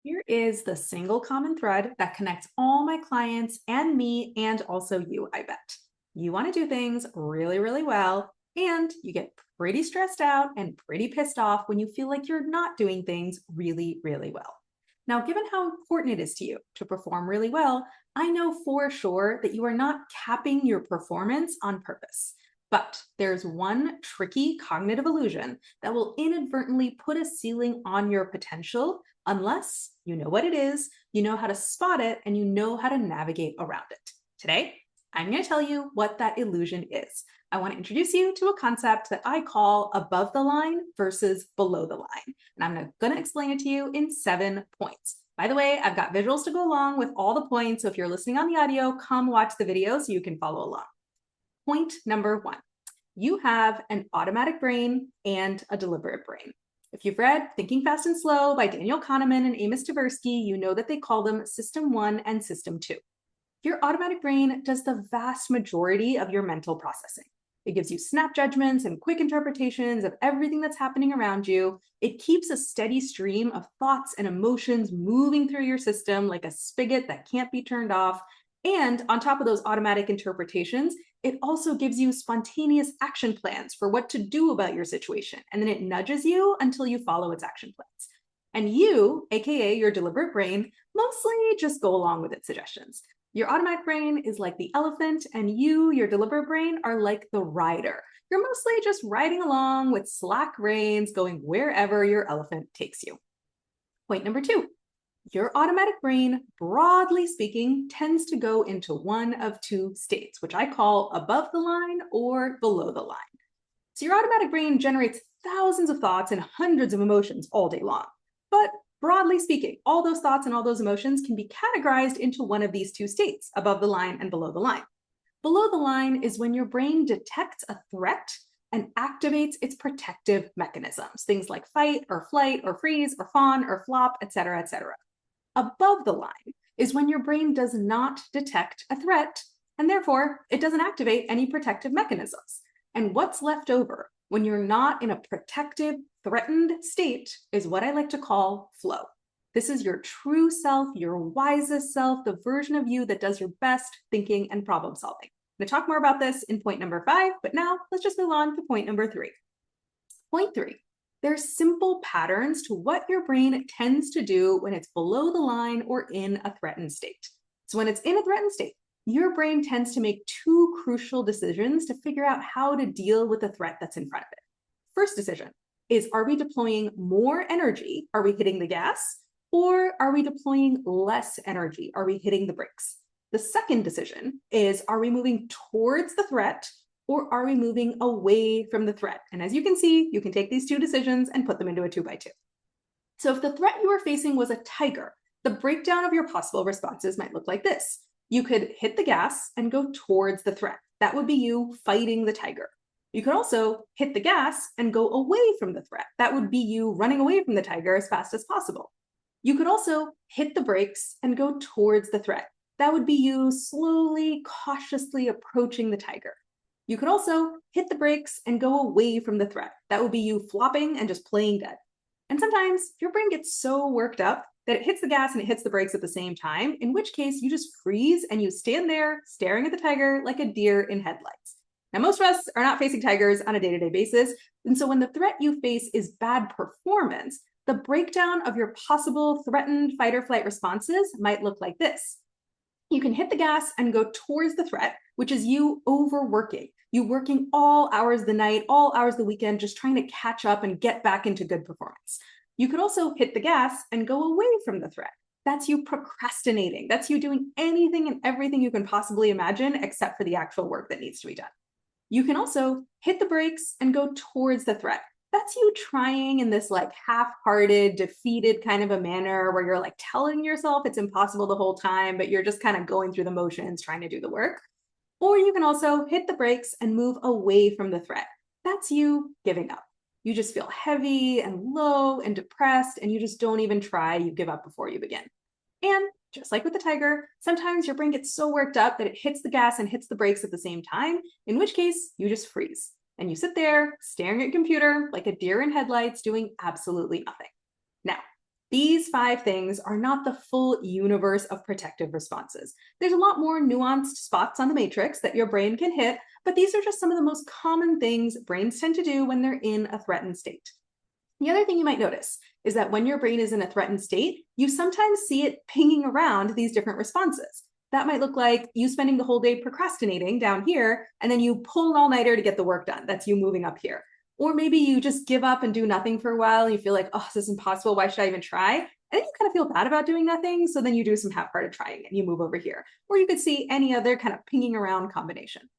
Here is the single common thread that connects all my clients and me, and also you, I bet. You want to do things really, really well, and you get pretty stressed out and pretty pissed off when you feel like you're not doing things really, really well. Now, given how important it is to you to perform really well, I know for sure that you are not capping your performance on purpose. But there's one tricky cognitive illusion that will inadvertently put a ceiling on your potential unless you know what it is, you know how to spot it, and you know how to navigate around it. Today, I'm going to tell you what that illusion is. I want to introduce you to a concept that I call above the line versus below the line. And I'm going to explain it to you in 7 points. By the way, I've got visuals to go along with all the points. So if you're listening on the audio, come watch the video so you can follow along. Point number 1, you have an automatic brain and a deliberate brain. If you've read Thinking Fast and Slow by Daniel Kahneman and Amos Tversky, you know that they call them System 1 and System 2. Your automatic brain does the vast majority of your mental processing. It gives you snap judgments and quick interpretations of everything that's happening around you. It keeps a steady stream of thoughts and emotions moving through your system like a spigot that can't be turned off. And on top of those automatic interpretations, it also gives you spontaneous action plans for what to do about your situation. And then it nudges you until you follow its action plans. And you, AKA your deliberate brain, mostly just go along with its suggestions. Your automatic brain is like the elephant, and you, your deliberate brain, are like the rider. You're mostly just riding along with slack reins, going wherever your elephant takes you. Point number 2. Your automatic brain, broadly speaking, tends to go into one of 2 states, which I call above the line or below the line. So your automatic brain generates thousands of thoughts and hundreds of emotions all day long. But broadly speaking, all those thoughts and all those emotions can be categorized into one of these 2 states, above the line and below the line. Below the line is when your brain detects a threat and activates its protective mechanisms, things like fight or flight or freeze or fawn or flop, etc., etc. Above the line is when your brain does not detect a threat, and therefore it doesn't activate any protective mechanisms. And what's left over when you're not in a protective, threatened state is what I like to call flow. This is your true self, your wisest self, the version of you that does your best thinking and problem solving. I'm going to talk more about this in point number 5, but now let's just move on to point number 3. Point 3. There's simple patterns to what your brain tends to do when it's below the line or in a threatened state. So when it's in a threatened state, your brain tends to make 2 crucial decisions to figure out how to deal with the threat that's in front of it. First decision is, are we deploying more energy? Are we hitting the gas? Or are we deploying less energy? Are we hitting the brakes? The second decision is, are we moving towards the threat? Or are we moving away from the threat? And as you can see, you can take these 2 decisions and put them into a 2x2. So if the threat you were facing was a tiger, the breakdown of your possible responses might look like this. You could hit the gas and go towards the threat. That would be you fighting the tiger. You could also hit the gas and go away from the threat. That would be you running away from the tiger as fast as possible. You could also hit the brakes and go towards the threat. That would be you slowly, cautiously approaching the tiger. You could also hit the brakes and go away from the threat. That would be you flopping and just playing dead. And sometimes your brain gets so worked up that it hits the gas and it hits the brakes at the same time, in which case you just freeze and you stand there staring at the tiger like a deer in headlights. Now, most of us are not facing tigers on a day-to-day basis. And so when the threat you face is bad performance, the breakdown of your possible threatened fight or flight responses might look like this. You can hit the gas and go towards the threat, which is you overworking, you working all hours of the night, all hours of the weekend, just trying to catch up and get back into good performance. You could also hit the gas and go away from the threat. That's you procrastinating. That's you doing anything and everything you can possibly imagine except for the actual work that needs to be done. You can also hit the brakes and go towards the threat. That's you trying in this like half-hearted, defeated kind of a manner where you're like telling yourself it's impossible the whole time, but you're just kind of going through the motions trying to do the work. Or you can also hit the brakes and move away from the threat. That's you giving up. You just feel heavy and low and depressed, and you just don't even try. You give up before you begin. And just like with the tiger, sometimes your brain gets so worked up that it hits the gas and hits the brakes at the same time, in which case you just freeze. And you sit there staring at your computer like a deer in headlights doing absolutely nothing. Now, These 5 things are not the full universe of protective responses. There's a lot more nuanced spots on the matrix that your brain can hit, but these are just some of the most common things brains tend to do when they're in a threatened state. The other thing you might notice is that when your brain is in a threatened state, you sometimes see it pinging around these different responses. That might look like you spending the whole day procrastinating down here, and then you pull an all-nighter to get the work done. That's you moving up here. Or maybe you just give up and do nothing for a while, and you feel like, oh, this is impossible. Why should I even try? And then you kind of feel bad about doing nothing, so then you do some half-hearted trying and you move over here. Or you could see any other kind of pinging around combination.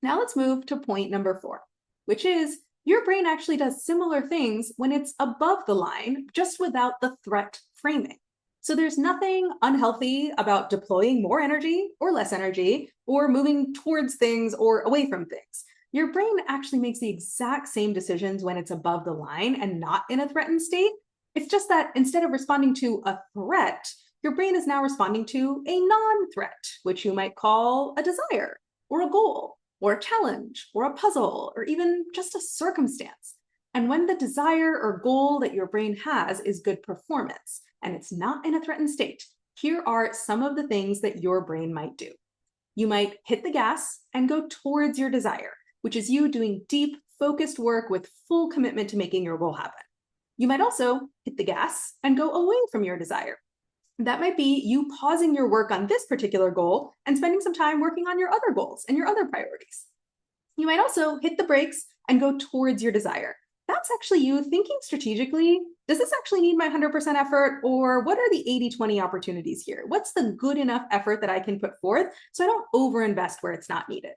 Now let's move to point number 4, which is your brain actually does similar things when it's above the line, just without the threat framing. So there's nothing unhealthy about deploying more energy or less energy, or moving towards things or away from things. Your brain actually makes the exact same decisions when it's above the line and not in a threatened state. It's just that instead of responding to a threat, your brain is now responding to a non-threat, which you might call a desire or a goal, or a challenge, or a puzzle, or even just a circumstance. And when the desire or goal that your brain has is good performance, and it's not in a threatened state, here are some of the things that your brain might do. You might hit the gas and go towards your desire, which is you doing deep, focused work with full commitment to making your goal happen. You might also hit the gas and go away from your desire. That might be you pausing your work on this particular goal and spending some time working on your other goals and your other priorities. You might also hit the brakes and go towards your desire. That's actually you thinking strategically, does this actually need my 100% effort, or what are the 80-20 opportunities here? What's the good enough effort that I can put forth so I don't overinvest where it's not needed?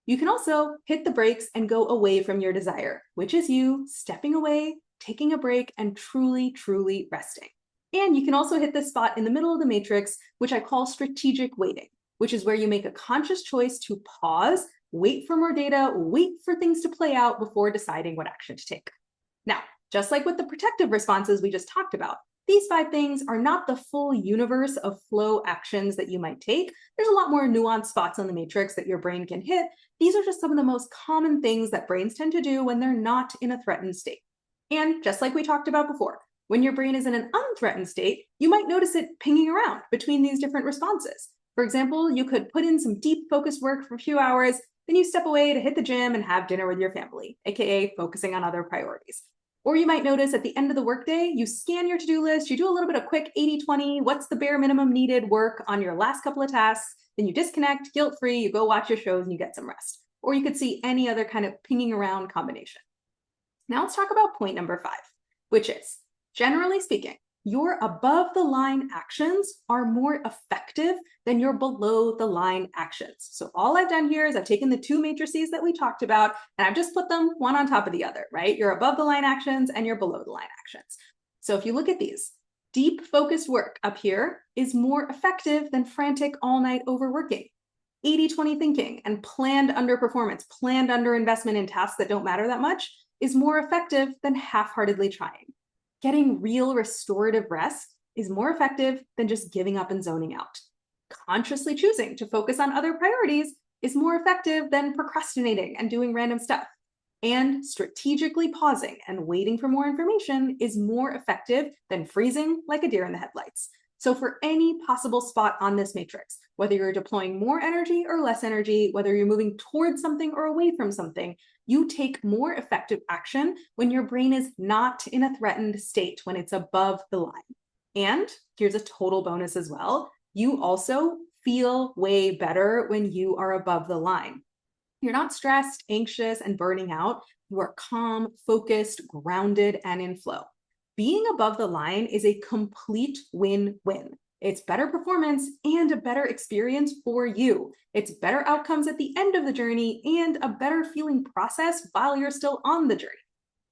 You can also hit the brakes and go away from your desire, which is you stepping away, taking a break, and truly, truly resting. And you can also hit this spot in the middle of the matrix, which I call strategic waiting, which is where you make a conscious choice to pause, wait for more data, wait for things to play out before deciding what action to take. Now, just like with the protective responses we just talked about, these 5 things are not the full universe of flow actions that you might take. There's a lot more nuanced spots on the matrix that your brain can hit. These are just some of the most common things that brains tend to do when they're not in a threatened state. And just like we talked about before, when your brain is in an unthreatened state, you might notice it pinging around between these different responses. For example, you could put in some deep focused work for a few hours, then you step away to hit the gym and have dinner with your family, aka focusing on other priorities. Or you might notice at the end of the workday, you scan your to-do list, you do a little bit of quick 80-20, what's the bare minimum needed work on your last couple of tasks, then you disconnect, guilt-free, you go watch your shows and you get some rest. Or you could see any other kind of pinging around combination. Now let's talk about point number 5, which is, generally speaking, your above the line actions are more effective than your below the line actions. So all I've done here is I've taken the 2 matrices that we talked about and I've just put them one on top of the other, right? Your above the line actions and your below the line actions. So if you look at these, deep focused work up here is more effective than frantic all night overworking. 80-20 thinking and planned underperformance, planned underinvestment in tasks that don't matter that much is more effective than half-heartedly trying. Getting real restorative rest is more effective than just giving up and zoning out. Consciously choosing to focus on other priorities is more effective than procrastinating and doing random stuff. And strategically pausing and waiting for more information is more effective than freezing like a deer in the headlights. So for any possible spot on this matrix, whether you're deploying more energy or less energy, whether you're moving towards something or away from something, you take more effective action when your brain is not in a threatened state, when it's above the line. And here's a total bonus as well. You also feel way better when you are above the line. You're not stressed, anxious, and burning out. You are calm, focused, grounded, and in flow. Being above the line is a complete win-win. It's better performance and a better experience for you. It's better outcomes at the end of the journey and a better feeling process while you're still on the journey.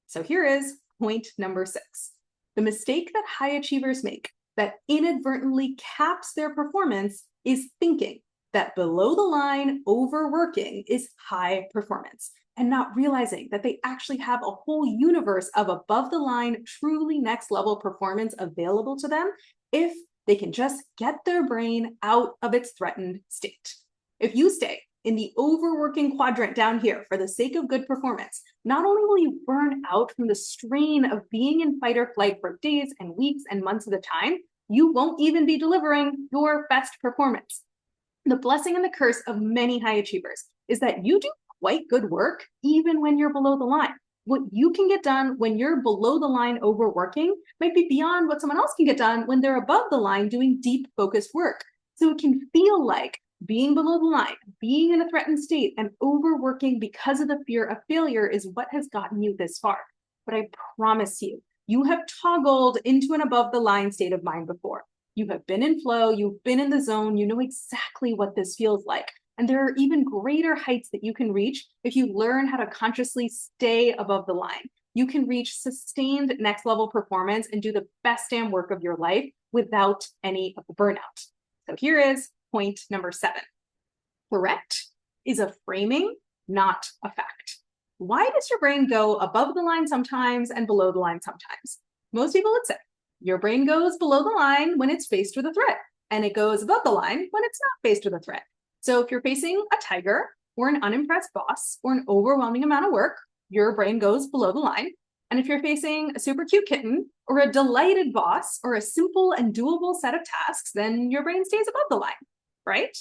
So here is point number 6. The mistake that high achievers make that inadvertently caps their performance is thinking that below the line overworking is high performance, and not realizing that they actually have a whole universe of above the line, truly next level performance available to them if they can just get their brain out of its threatened state. If you stay in the overworking quadrant down here for the sake of good performance, not only will you burn out from the strain of being in fight or flight for days and weeks and months at a time, you won't even be delivering your best performance. The blessing and the curse of many high achievers is that you do quite good work even when you're below the line. What you can get done when you're below the line overworking might be beyond what someone else can get done when they're above the line doing deep focused work. So it can feel like being below the line, being in a threatened state, and overworking because of the fear of failure is what has gotten you this far. But I promise you, you have toggled into an above the line state of mind before. You have been in flow, you've been in the zone, you know exactly what this feels like. And there are even greater heights that you can reach if you learn how to consciously stay above the line. You can reach sustained next level performance and do the best damn work of your life without any of the burnout. So here is point number 7. Correct is a framing, not a fact. Why does your brain go above the line sometimes and below the line sometimes? Most people would say your brain goes below the line when it's faced with a threat, and it goes above the line when it's not faced with a threat. So if you're facing a tiger or an unimpressed boss or an overwhelming amount of work, your brain goes below the line. And if you're facing a super cute kitten or a delighted boss or a simple and doable set of tasks, then your brain stays above the line, right?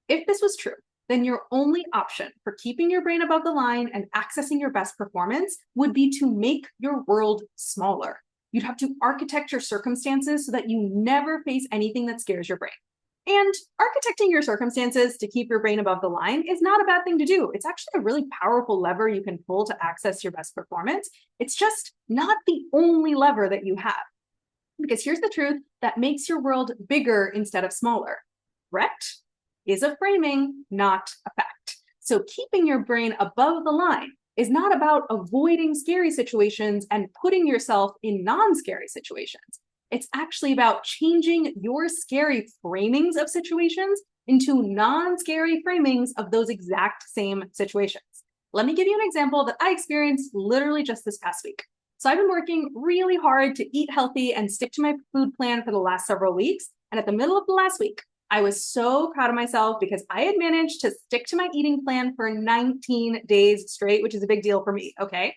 If this was true, then your only option for keeping your brain above the line and accessing your best performance would be to make your world smaller. You'd have to architect your circumstances so that you never face anything that scares your brain. And architecting your circumstances to keep your brain above the line is not a bad thing to do. It's actually a really powerful lever you can pull to access your best performance. It's just not the only lever that you have. Because here's the truth that makes your world bigger instead of smaller. Correct is a framing, not a fact. So keeping your brain above the line is not about avoiding scary situations and putting yourself in non-scary situations. It's actually about changing your scary framings of situations into non-scary framings of those exact same situations. Let me give you an example that I experienced literally just this past week. So I've been working really hard to eat healthy and stick to my food plan for the last several weeks. And at the middle of the last week, I was so proud of myself because I had managed to stick to my eating plan for 19 days straight, which is a big deal for me, okay?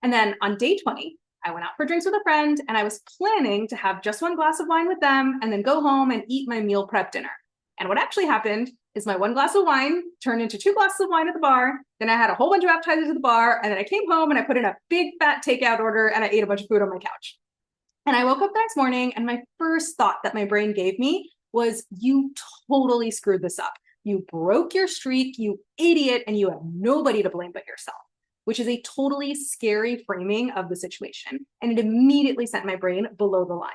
And then on day 20, I went out for drinks with a friend and I was planning to have just one glass of wine with them and then go home and eat my meal prep dinner. And what actually happened is my one glass of wine turned into 2 glasses of wine at the bar. Then I had a whole bunch of appetizers at the bar. And then I came home and I put in a big fat takeout order and I ate a bunch of food on my couch. And I woke up the next morning and my first thought that my brain gave me was, you totally screwed this up. You broke your streak, you idiot, and you have nobody to blame but yourself, which is a totally scary framing of the situation. And it immediately sent my brain below the line.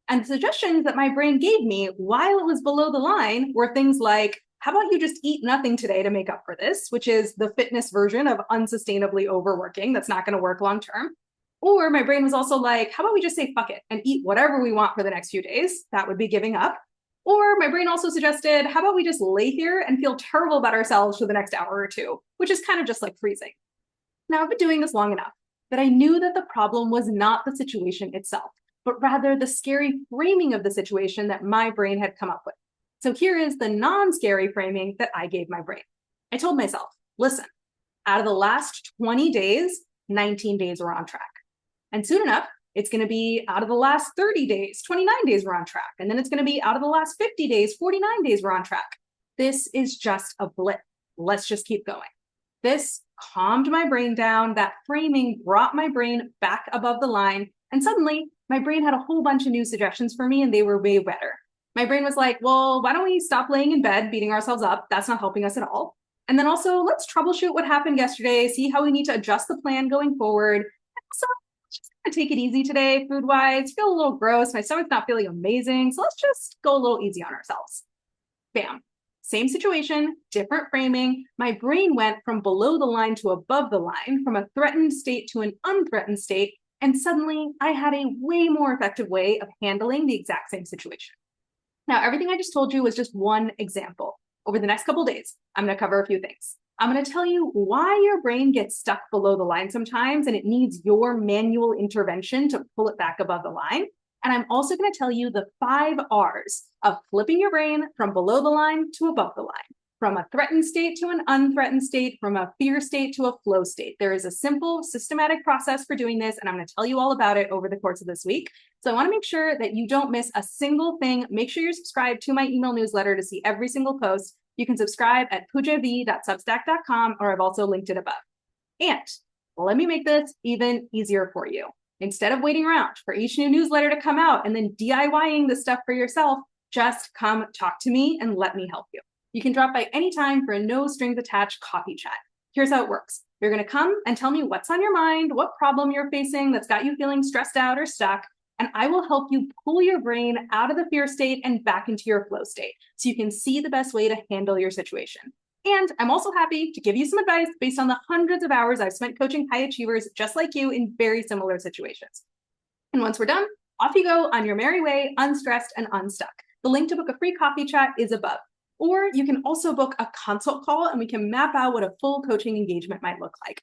And the suggestions that my brain gave me while it was below the line were things like, how about you just eat nothing today to make up for this, which is the fitness version of unsustainably overworking that's not going to work long term. Or my brain was also like, how about we just say fuck it and eat whatever we want for the next few days? That would be giving up. Or my brain also suggested, how about we just lay here and feel terrible about ourselves for the next hour or two, which is kind of just like freezing. Now, I've been doing this long enough that I knew that the problem was not the situation itself, but rather the scary framing of the situation that my brain had come up with. So here is the non-scary framing that I gave my brain. I told myself, listen, out of the last 20 days, 19 days were on track. And soon enough, it's going to be out of the last 30 days, 29 days were on track. And then it's going to be out of the last 50 days, 49 days were on track. This is just a blip. Let's just keep going. This calmed my brain down. That framing brought my brain back above the line. And suddenly my brain had a whole bunch of new suggestions for me and they were way better. My brain was like, well, why don't we stop laying in bed, beating ourselves up? That's not helping us at all. And then also let's troubleshoot what happened yesterday, see how we need to adjust the plan going forward. So let's just kind of take it easy today, food-wise, feel a little gross. My stomach's not feeling amazing. So let's just go a little easy on ourselves. Bam. Same situation, different framing. My brain went from below the line to above the line, from a threatened state to an unthreatened state. And suddenly I had a way more effective way of handling the exact same situation. Now, everything I just told you was just one example. Over the next couple of days, I'm going to cover a few things. I'm going to tell you why your brain gets stuck below the line sometimes, and it needs your manual intervention to pull it back above the line. And I'm also going to tell you the 5 R's of flipping your brain from below the line to above the line. from a threatened state to an unthreatened state, from a fear state to a flow state. There is a simple, systematic process for doing this, and I'm going to tell you all about it over the course of this week. So I want to make sure that you don't miss a single thing. Make sure you're subscribed to my email newsletter to see every single post. You can subscribe at poojav.substack.com, or I've also linked it above. And let me make this even easier for you. Instead of waiting around for each new newsletter to come out and then DIYing the stuff for yourself, just come talk to me and let me help you. You can drop by anytime for a no strings attached coffee chat. Here's how it works. You're going to come and tell me what's on your mind, what problem you're facing that's got you feeling stressed out or stuck, and I will help you pull your brain out of the fear state and back into your flow state so you can see the best way to handle your situation. And I'm also happy to give you some advice based on the hundreds of hours I've spent coaching high achievers just like you in very similar situations. And once we're done, off you go on your merry way, unstressed and unstuck. The link to book a free coffee chat is above. Or you can also book a consult call and we can map out what a full coaching engagement might look like.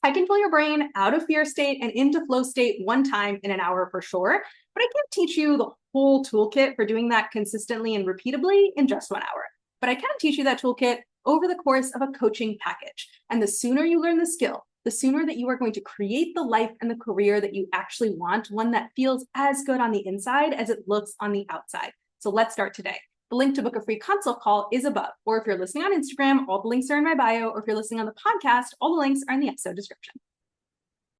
I can pull your brain out of fear state and into flow state one time in an hour for sure, but I can't teach you the whole toolkit for doing that consistently and repeatably in just 1 hour. But I can teach you that toolkit over the course of a coaching package. And the sooner you learn the skill, the sooner that you are going to create the life and the career that you actually want, one that feels as good on the inside as it looks on the outside. So let's start today. The link to book a free consult call is above. Or if you're listening on Instagram, all the links are in my bio. Or if you're listening on the podcast, all the links are in the episode description.